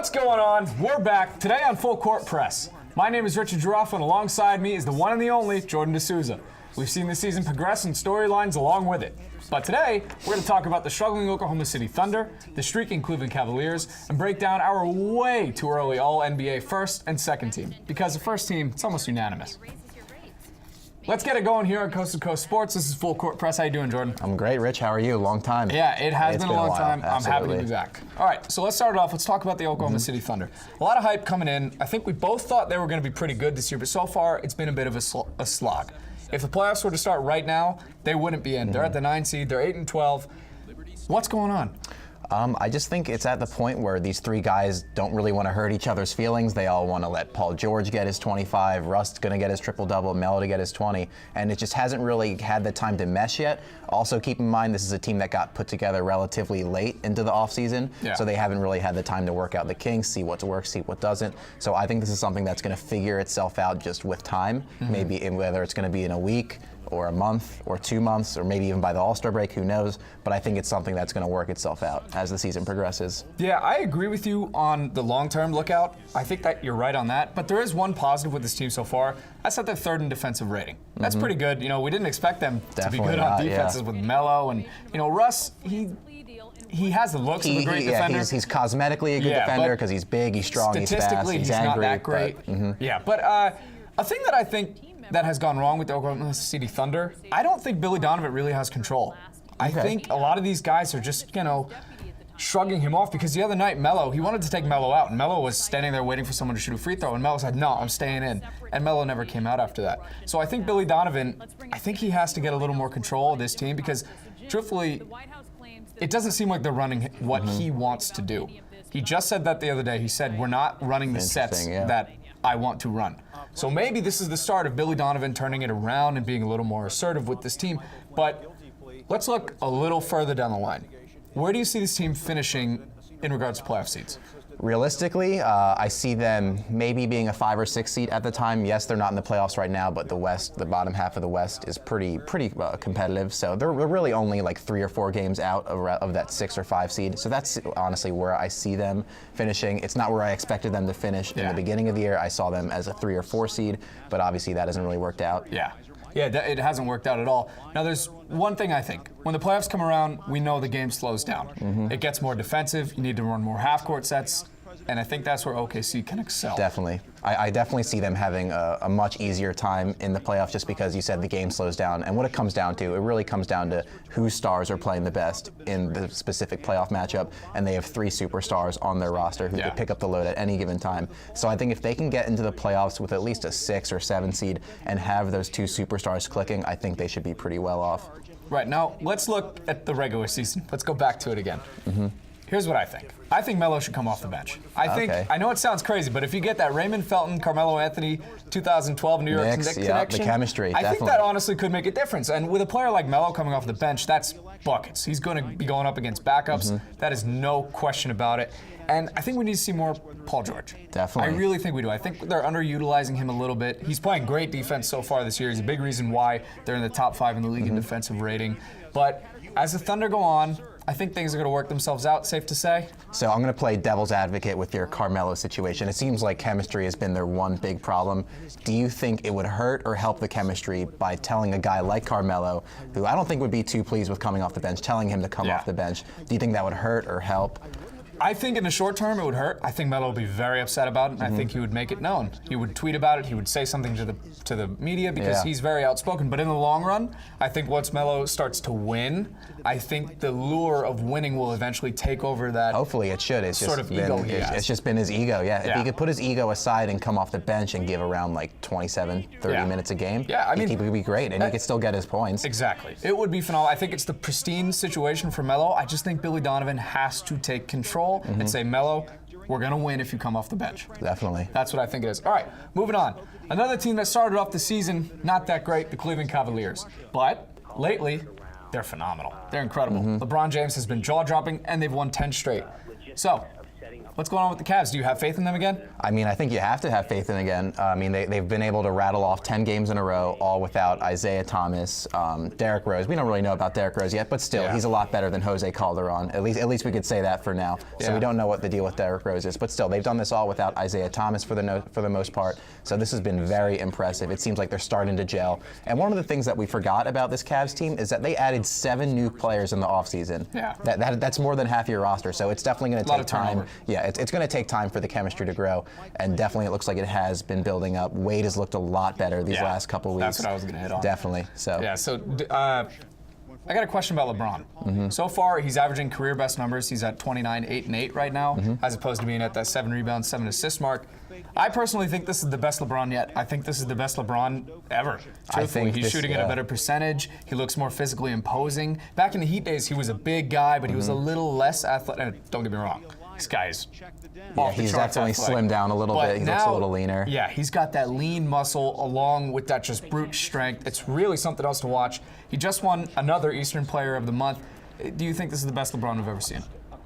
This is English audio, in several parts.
What's going on? We're back today on Full Court Press. My name is Richard Geraffo, and alongside me is the one and the only Jordan DeSouza. We've seen the season progress and storylines along with it. But today, we're going to talk about the struggling Oklahoma City Thunder, the streaking Cleveland Cavaliers, and break down our way too early All-NBA first and second team. Because the first team, it's almost unanimous. Let's get it going here on Coast to Coast Sports. This is Full Court Press. How you doing, Jordan? I'm great, Rich. How are you? Long time. Yeah, it has been a long time. Absolutely. I'm happy to be back. All right, so let's start it off. Let's talk about the Oklahoma City Thunder. A lot of hype coming in. I think we both thought they were going to be pretty good this year, but so far it's been a bit of a slog. If the playoffs were to start right now, they wouldn't be in. They're at the 9 seed. They're 8-12. What's going on? I just think it's at the point where these three guys don't really want to hurt each other's feelings. They all want to let Paul George get his 25, Rust's going to get his triple-double, Melo to get his 20, and it just hasn't really had the time to mesh yet. Also, keep in mind, this is a team that got put together relatively late into the offseason, so they haven't really had the time to work out the kinks, see what works, see what doesn't. So I think this is something that's going to figure itself out just with time, maybe whether it's going to be in a week, or a month, or 2 months, or maybe even by the All-Star break, who knows? But I think it's something that's going to work itself out as the season progresses. Yeah, I agree with you on the long-term lookout. I think that you're right on that. But there is one positive with this team so far. That's that they're third in defensive rating. That's pretty good. You know, we didn't expect them to be good on defenses with Melo. And, you know, Russ, he has the looks of a great defender. He's cosmetically a good defender because he's big, he's strong, he's fast, statistically, he's angry, not that great. But a thing that I think that has gone wrong with the Oklahoma City Thunder, I don't think Billy Donovan really has control. I think a lot of these guys are just, you know, shrugging him off because the other night Melo, he wanted to take Melo out, and Melo was standing there waiting for someone to shoot a free throw, and Melo said, no, I'm staying in. And Melo never came out after that. So I think Billy Donovan, I think he has to get a little more control of this team because, truthfully, it doesn't seem like they're running what he wants to do. He just said that the other day. He said, we're not running the sets that I want to run. So maybe this is the start of Billy Donovan turning it around and being a little more assertive with this team. But let's look a little further down the line. Where do you see this team finishing in regards to playoff seeds? Realistically, I see them maybe being a 5 or 6 seed at the time. Yes, they're not in the playoffs right now, but the West, the bottom half of the West, is pretty competitive. So they're really only like 3 or 4 games out of that 6 or 5 seed. So that's honestly where I see them finishing. It's not where I expected them to finish in the beginning of the year. I saw them as a 3 or 4 seed, but obviously that hasn't really worked out. Yeah, it hasn't worked out at all. Now, there's one thing I think. When the playoffs come around, we know the game slows down. It gets more defensive. You need to run more half-court sets. And I think that's where OKC can excel. Definitely. I definitely see them having a much easier time in the playoffs just because you said the game slows down. And what it comes down to, it really comes down to whose stars are playing the best in the specific playoff matchup. And they have 3 superstars on their roster who could pick up the load at any given time. So I think if they can get into the playoffs with at least a 6 or 7 seed and have those 2 superstars clicking, I think they should be pretty well off. Right, now let's look at the regular season. Let's go back to it again. Here's what I think. I think Melo should come off the bench. I know it sounds crazy, but if you get that Raymond Felton, Carmelo Anthony, 2012 New York Knicks connection, the chemistry, I think that honestly could make a difference. And with a player like Melo coming off the bench, that's buckets. He's going to be going up against backups. That is no question about it. And I think we need to see more Paul George. Definitely. I really think we do. I think they're underutilizing him a little bit. He's playing great defense so far this year. He's a big reason why they're in the top 5 in the league in defensive rating. But as the Thunder go on, I think things are going to work themselves out, safe to say. So I'm going to play devil's advocate with your Carmelo situation. It seems like chemistry has been their one big problem. Do you think it would hurt or help the chemistry by telling a guy like Carmelo, who I don't think would be too pleased with coming off the bench, telling him to come off the bench? Do you think that would hurt or help? I think in the short term it would hurt. I think Melo would be very upset about it, and I think he would make it known. He would tweet about it. He would say something to the media because he's very outspoken. But in the long run, I think once Melo starts to win, I think the lure of winning will eventually take over that. Hopefully it should. It's sort of ego he has. It's just been his ego. If he could put his ego aside and come off the bench and give around like 27, 30 minutes a game, I mean, he could be great, and he could still get his points. Exactly. It would be phenomenal. I think it's the pristine situation for Melo. I just think Billy Donovan has to take control and say, Melo, we're going to win if you come off the bench. Definitely. That's what I think it is. All right, moving on. Another team that started off the season not that great, the Cleveland Cavaliers. But lately, they're phenomenal. They're incredible. LeBron James has been jaw-dropping, and they've won 10 straight. So, What's going on with the Cavs? Do you have faith in them again? I mean, I think you have to have faith in again. I mean, they've been able to rattle off 10 games in a row, all without Isaiah Thomas, Derrick Rose. We don't really know about Derrick Rose yet, but still, he's a lot better than Jose Calderon. At least we could say that for now. So we don't know what the deal with Derrick Rose is, but still, they've done this all without Isaiah Thomas for the most part. So this has been very impressive. It seems like they're starting to gel. And one of the things that we forgot about this Cavs team is that they added 7 new players in the offseason. Yeah. That's more than half your roster. So it's definitely going to take time. Yeah, it's going to take time for the chemistry to grow, and definitely it looks like it has been building up. Wade has looked a lot better these last couple weeks. That's what I was going to hit on. Definitely. So. Yeah. So I got a question about LeBron. So far, he's averaging career best numbers. He's at 29, 8, and 8 right now, as opposed to being at that 7 rebounds, 7 assist mark. I personally think this is the best LeBron yet. I think this is the best LeBron ever. Truthfully, he's shooting at a better percentage. He looks more physically imposing. Back in the Heat days, he was a big guy, but he was a little less athletic. Don't get me wrong. This guy's he's definitely slimmed down a little bit. He looks a little leaner. Yeah, he's got that lean muscle along with that just brute strength. It's really something else to watch. He just won another Eastern Player of the Month. Do you think this is the best LeBron we've ever seen?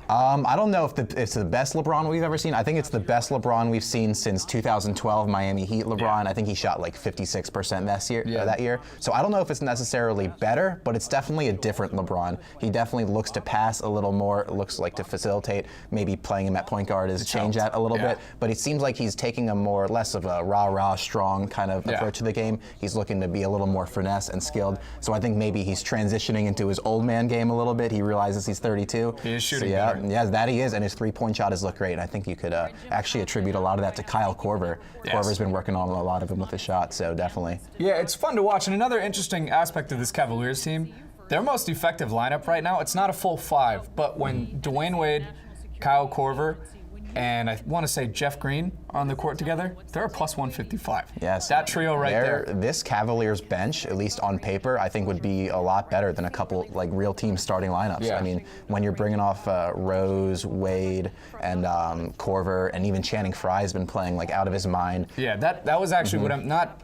I don't know if it's the best LeBron we've ever seen. I think it's the best LeBron we've seen since 2012 Miami Heat LeBron. I think he shot like 56% that year. So I don't know if it's necessarily better, but it's definitely a different LeBron. He definitely looks to pass a little more, looks like to facilitate. Maybe playing him at point guard is change that a little bit, but it seems like he's taking a more less of a rah-rah strong kind of approach to the game. He's looking to be a little more finesse and skilled. So I think maybe he's transitioning into his old man game a little bit. He realizes he's 32. He is shooting better. Yeah, that he is, and his three-point shot has looked great. And I think you could actually attribute a lot of that to Kyle Korver. Korver's been working on a lot of him with his shot, so definitely. Yeah, it's fun to watch. And another interesting aspect of this Cavaliers team, their most effective lineup right now, it's not a full 5, but when Dwayne Wade, Kyle Korver, and I want to say Jeff Green are on the court together, they're a plus 155. Yes. That trio right there. This Cavaliers bench, at least on paper, I think would be a lot better than a couple like real team starting lineups. Yeah. I mean, when you're bringing off Rose, Wade, and Korver, and even Channing Frye's been playing like out of his mind. Yeah, that was actually what I'm not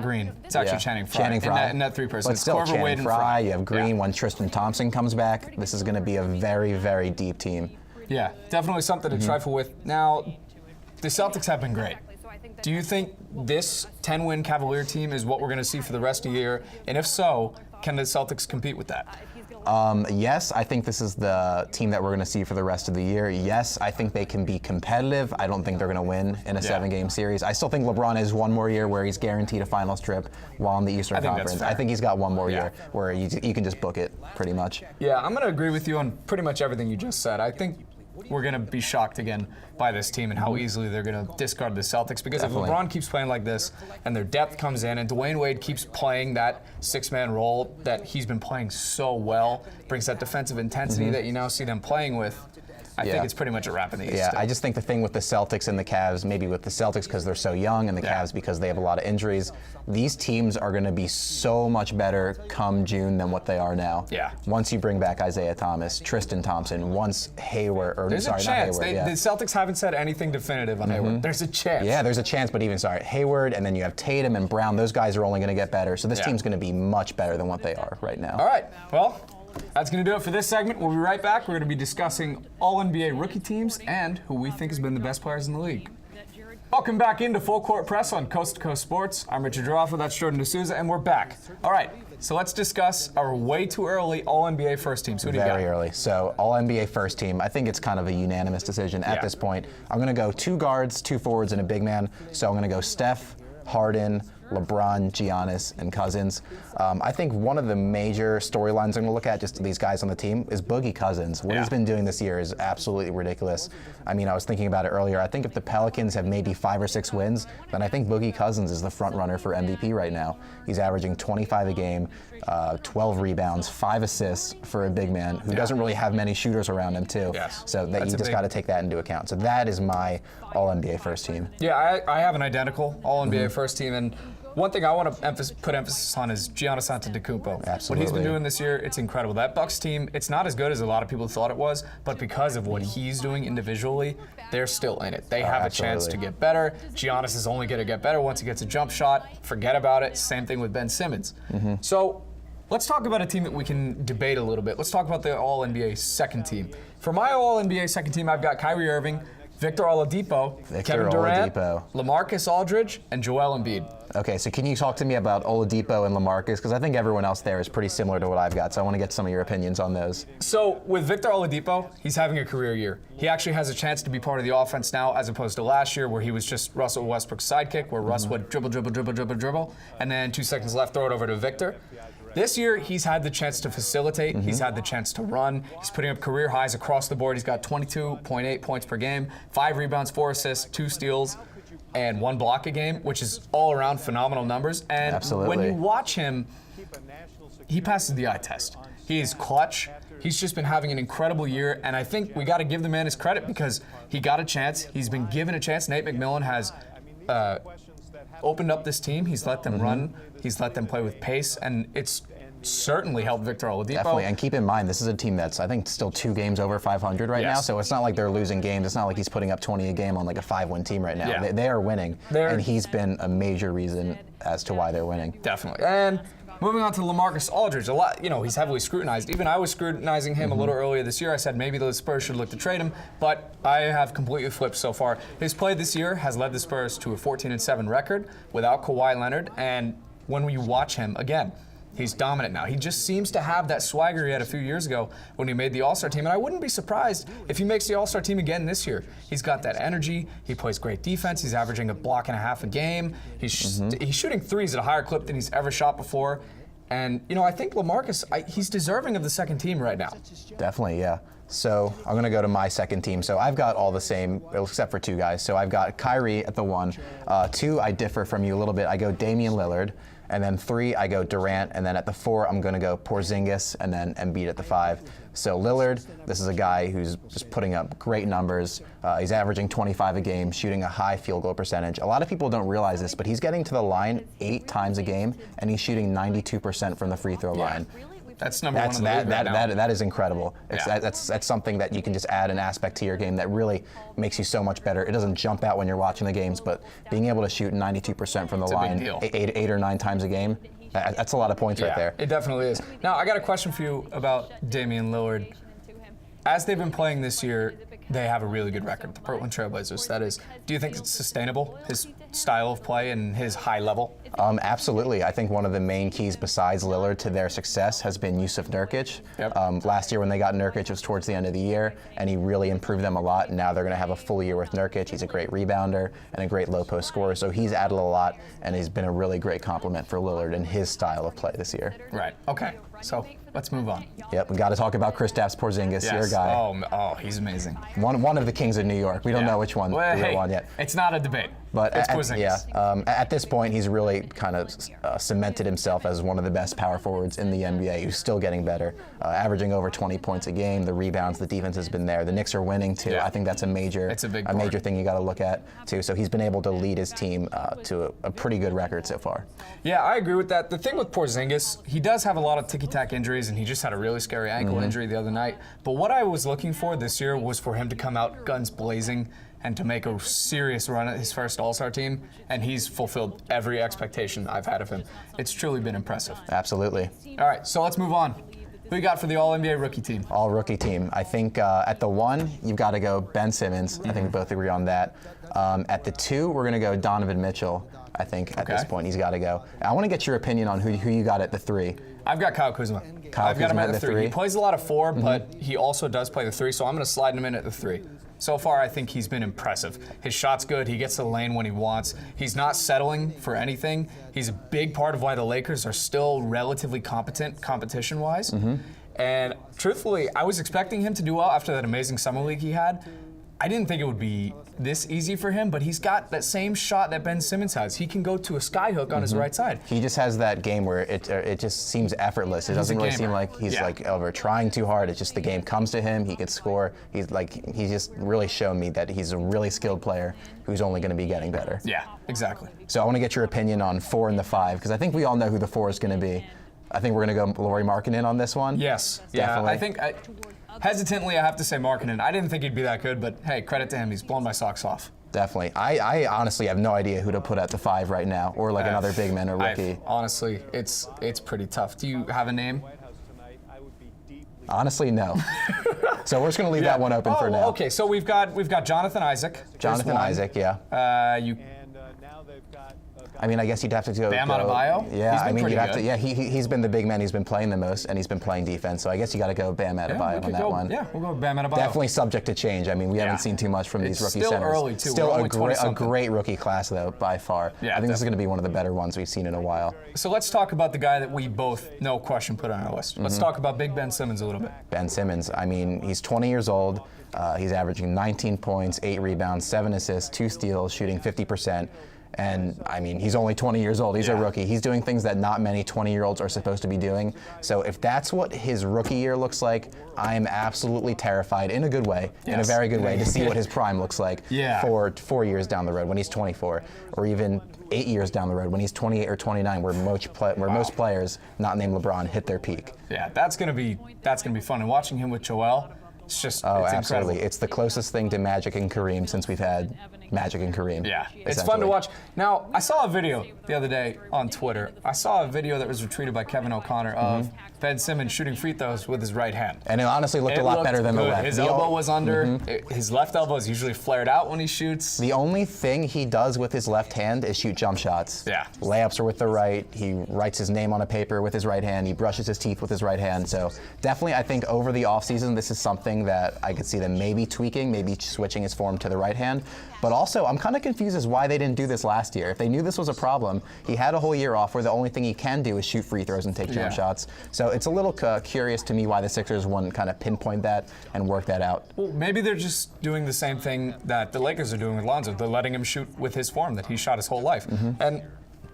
Green. It's actually Channing Frye. Channing Frye. In that 3-person. But still, Korver, Channing Wade, and Frye. You have Green when Tristan Thompson comes back. This is going to be a very, very deep team. Yeah, definitely something to trifle with. Now, the Celtics have been great. Do you think this 10-win Cavalier team is what we're going to see for the rest of the year? And if so, can the Celtics compete with that? Yes, I think this is the team that we're going to see for the rest of the year. Yes, I think they can be competitive. I don't think they're going to win in a 7-game series. I still think LeBron has one more year where he's guaranteed a finals trip while in the Eastern Conference. I think he's got one more year where you can just book it, pretty much. Yeah, I'm going to agree with you on pretty much everything you just said. I think we're going to be shocked again by this team and how easily they're going to discard the Celtics, because if LeBron keeps playing like this and their depth comes in and Dwayne Wade keeps playing that 6-man role that he's been playing so well, brings that defensive intensity that you now see them playing with, I think it's pretty much a wrap in the East. Yeah, I just think the thing with the Celtics and the Cavs, maybe with the Celtics because they're so young and the Cavs because they have a lot of injuries, these teams are going to be so much better come June than what they are now. Yeah. Once you bring back Isaiah Thomas, Tristan Thompson, once Hayward, there's a chance. The Celtics haven't said anything definitive on Hayward. There's a chance. Yeah, there's a chance, but even, Hayward, and then you have Tatum and Brown, those guys are only going to get better. So this team's going to be much better than what they are right now. All right, well, that's going to do it for this segment. We'll be right back. We're going to be discussing All-NBA rookie teams and who we think has been the best players in the league. Welcome back into Full Court Press on Coast to Coast Sports. I'm Richard Geraffo, that's Jordan DeSouza, and we're back. All right, so let's discuss our way too early All-NBA first teams. Who do you got? Very early. So All-NBA first team, I think it's kind of a unanimous decision at this point. I'm going to go 2 guards, 2 forwards, and a big man. So I'm going to go Steph, Harden, LeBron, Giannis, and Cousins. I think one of the major storylines I'm going to look at, just these guys on the team, is Boogie Cousins. What he's been doing this year is absolutely ridiculous. I mean, I was thinking about it earlier. I think if the Pelicans have maybe 5 or 6 wins, then I think Boogie Cousins is the front runner for MVP right now. He's averaging 25 a game, 12 rebounds, 5 assists for a big man who doesn't really have many shooters around him too. So that you just got to take that into account. So that is my All-NBA first team. Yeah, I have an identical All-NBA first team, and one thing I want to put emphasis on is Giannis Antetokounmpo. Absolutely. What he's been doing this year, it's incredible. That Bucks team, it's not as good as a lot of people thought it was, but because of what he's doing individually, they're still in it. They have a chance to get better. Giannis is only going to get better once he gets a jump shot. Forget about it. Same thing with Ben Simmons. So let's talk about a team that we can debate a little bit. Let's talk about the All-NBA second team. For my All-NBA second team, I've got Kyrie Irving, Victor Oladipo, Kevin Durant, LaMarcus Aldridge, and Joel Embiid. Okay, so can you talk to me about Oladipo and LaMarcus? Because I think everyone else there is pretty similar to what I've got, so I want to get some of your opinions on those. So with Victor Oladipo, he's having a career year. He actually has a chance to be part of the offense now, as opposed to last year where he was just Russell Westbrook's sidekick, where Russ would dribble, and then 2 seconds left, throw it over to Victor. This year, he's had the chance to facilitate. He's had the chance to run. He's putting up career highs across the board. He's got 22.8 points per game, 5 rebounds, 4 assists, 2 steals, and 1 block a game, which is all around phenomenal numbers. And Absolutely. when you watch him, he passes the eye test. He is clutch. He's just been having an incredible year, and I think we got to give the man his credit because he got a chance. He's been given a chance. Nate McMillan has opened up this team. He's let them run. He's let them play with pace, and it's certainly helped Victor Oladipo. Definitely, and keep in mind, this is a team that's, I think, still 2 games over 500 right now, so it's not like they're losing games. It's not like he's putting up 20 a game on like a 5-win team right now. Yeah. They are winning, and he's been a major reason as to why they're winning. Definitely. And moving on to LaMarcus Aldridge, he's heavily scrutinized. Even I was scrutinizing him a little earlier this year. I said maybe the Spurs should look to trade him, but I have completely flipped so far. His play this year has led the Spurs to a 14-7 record without Kawhi Leonard, and when we watch him, again, he's dominant now. He just seems to have that swagger he had a few years ago when he made the All-Star team, and I wouldn't be surprised if he makes the All-Star team again this year. He's got that energy. He plays great defense. He's averaging a block and a half a game. He's shooting threes at a higher clip than he's ever shot before. And, I think LaMarcus, he's deserving of the second team right now. Definitely, yeah. So I'm going to go to my second team. So I've got all the same, except for 2 guys. So I've got Kyrie at the 1. 2, I differ from you a little bit. I go Damian Lillard. And then 3, I go Durant. And then at the 4, I'm going to go Porzingis and then Embiid at the 5. So Lillard, this is a guy who's just putting up great numbers. He's averaging 25 a game, shooting a high field goal percentage. A lot of people don't realize this, but he's getting to the line 8 times a game, and he's shooting 92% from the free throw line. That's number one in the league right now. That is incredible. That's something that you can just add an aspect to your game that really makes you so much better. It doesn't jump out when you're watching the games, but being able to shoot 92% from the line 8 or 9 times a game, that's a lot of points right there. It definitely is. Now, I got a question for you about Damian Lillard. As they've been playing this year, they have a really good record, the Portland Trailblazers. That is, do you think it's sustainable, his style of play and his high level? Absolutely. I think one of the main keys besides Lillard to their success has been Jusuf Nurkic. Yep. Last year when they got Nurkic, it was towards the end of the year, and he really improved them a lot. And now they're going to have a full year with Nurkic. He's a great rebounder and a great low post scorer, so he's added a lot, and he's been a really great compliment for Lillard and his style of play this year. Right. Okay. So let's move on. Yep, we got to talk about Kristaps Porzingis, your guy. Oh, he's amazing. One of the kings of New York. We don't know which one. One yet. It's not a debate. But it's Porzingis. at this point, he's really kind of cemented himself as one of the best power forwards in the NBA. He's still getting better, averaging over 20 points a game. The rebounds, the defense has been there. The Knicks are winning too. Yeah. I think that's a major thing you got to look at too. So he's been able to lead his team to a pretty good record so far. Yeah, I agree with that. The thing with Porzingis, he does have a lot of ticky-tack injuries, and he just had a really scary ankle injury the other night. But what I was looking for this year was for him to come out guns blazing and to make a serious run at his first All-Star team, and he's fulfilled every expectation I've had of him. It's truly been impressive. Absolutely. All right, so let's move on. Who you got for the All-NBA rookie team? All-rookie team. I think at the 1, you've got to go Ben Simmons. I think we both agree on that. At the 2, we're going to go Donovan Mitchell. I think at this point he's got to go. I want to get your opinion on who you got at the 3. I've got Kyle Kuzma. I've got him at the 3. He plays a lot of 4, but he also does play the 3, so I'm going to slide him in at the 3. So far, I think he's been impressive. His shot's good. He gets to the lane when he wants. He's not settling for anything. He's a big part of why the Lakers are still relatively competent competition-wise. And truthfully, I was expecting him to do well after that amazing summer league he had. I didn't think it would be this easy for him, but he's got that same shot that Ben Simmons has. He can go to a skyhook on his right side. He just has that game where it just seems effortless. It doesn't really seem like he's like over trying too hard. It's just the game comes to him. He can score. He's just really shown me that he's a really skilled player who's only going to be getting better. Yeah, exactly. So I want to get your opinion on 4 and the 5 because I think we all know who the 4 is going to be. I think we're going to go Lauri Markkanen on this one. Yes, definitely. Yeah, I think hesitantly I have to say Markkanen. I didn't think he'd be that good, but hey, credit to him. He's blown my socks off. Definitely. I honestly have no idea who to put at the 5 right now, or like another big man or rookie. Honestly, it's pretty tough. Do you have a name? Honestly, no. So we're just gonna leave that one open for now. Okay, so we've got Jonathan Isaac. Jonathan Isaac, yeah. I mean, I guess you'd have to go. Bam Adebayo? Yeah, I mean, you'd have good. to. Yeah, he's been the big man. He's been playing the most, and he's been playing defense. So I guess you got to go Bam Adebayo on that one. Yeah, we'll go Bam Adebayo. Definitely subject to change. I mean, we haven't seen too much from these rookie still centers. Early too. Still a great rookie class though, by far. Yeah, I think this is going to be one of the better ones we've seen in a while. So let's talk about the guy that we both, no question, put on our list. Let's talk about Big Ben Simmons a little bit. Ben Simmons. I mean, he's 20 years old. He's averaging 19 points, 8 rebounds, 7 assists, 2 steals, shooting 50%. And I mean, he's only 20 years old. He's a rookie. He's doing things that not many 20-year-olds are supposed to be doing. So if that's what his rookie year looks like, I'm absolutely terrified in a good way, in a very good way, to see what his prime looks like for 4 years down the road when he's 24, or even 8 years down the road when he's 28 or 29, where most players not named LeBron hit their peak. Yeah, that's gonna be fun. And watching him with Joel, it's just it's absolutely. incredible. It's the closest thing to Magic and Kareem since we've had Magic and Kareem. Yeah, it's fun to watch. Now, I saw a video the other day on Twitter. I saw a video that was retweeted by Kevin O'Connor of Ben Simmons shooting free throws with his right hand. And it honestly looked a lot better than the left. His elbow was under. His left elbow is usually flared out when he shoots. The only thing he does with his left hand is shoot jump shots. Yeah. Layups are with the right. He writes his name on a paper with his right hand. He brushes his teeth with his right hand. So definitely, I think over the offseason, this is something that I could see them maybe tweaking, maybe switching his form to the right hand. But also, I'm kind of confused as why they didn't do this last year. If they knew this was a problem, he had a whole year off where the only thing he can do is shoot free throws and take jump shots. So it's a little curious to me why the Sixers wouldn't kind of pinpoint that and work that out. Well, maybe they're just doing the same thing that the Lakers are doing with Lonzo. They're letting him shoot with his form that he shot his whole life. And,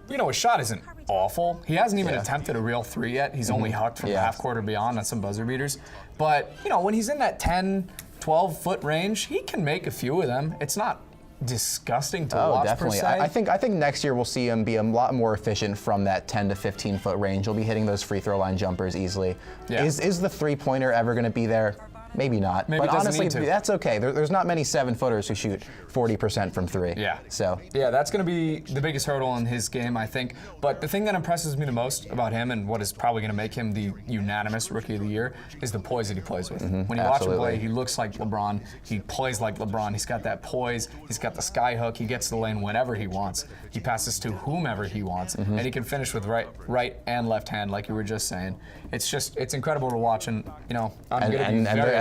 you know, his shot isn't awful. He hasn't even attempted a real 3 yet. He's only hucked from the half court or beyond on some buzzer beaters. But, you know, when he's in that 10, 12-foot range, he can make a few of them. It's not disgusting to watch definitely. per se. I think next year we'll see him be a lot more efficient from that 10 to 15 foot range. He'll be hitting those free throw line jumpers easily. Yeah. Is the 3-pointer ever going to be there? Maybe not. Maybe but honestly, need to. that's okay. There's not many 7-footers who shoot 40% from 3. Yeah. So. Yeah, that's going to be the biggest hurdle in his game, I think. But the thing that impresses me the most about him and what is probably going to make him the unanimous Rookie of the Year is the poise that he plays with. When you watch him play, he looks like LeBron. He plays like LeBron. He's got that poise. He's got the sky hook. He gets to the lane whenever he wants. He passes to whomever he wants. And he can finish with right and left hand, like you were just saying. It's incredible to watch. And, you know,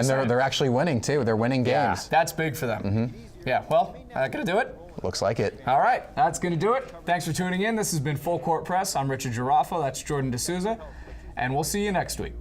they're actually winning, too. They're winning games. Yeah, that's big for them. Yeah, well, gonna do it. Looks like it. All right, that's gonna do it. Thanks for tuning in. This has been Full Court Press. I'm Richard Geraffo. That's Jordan DeSouza. And we'll see you next week.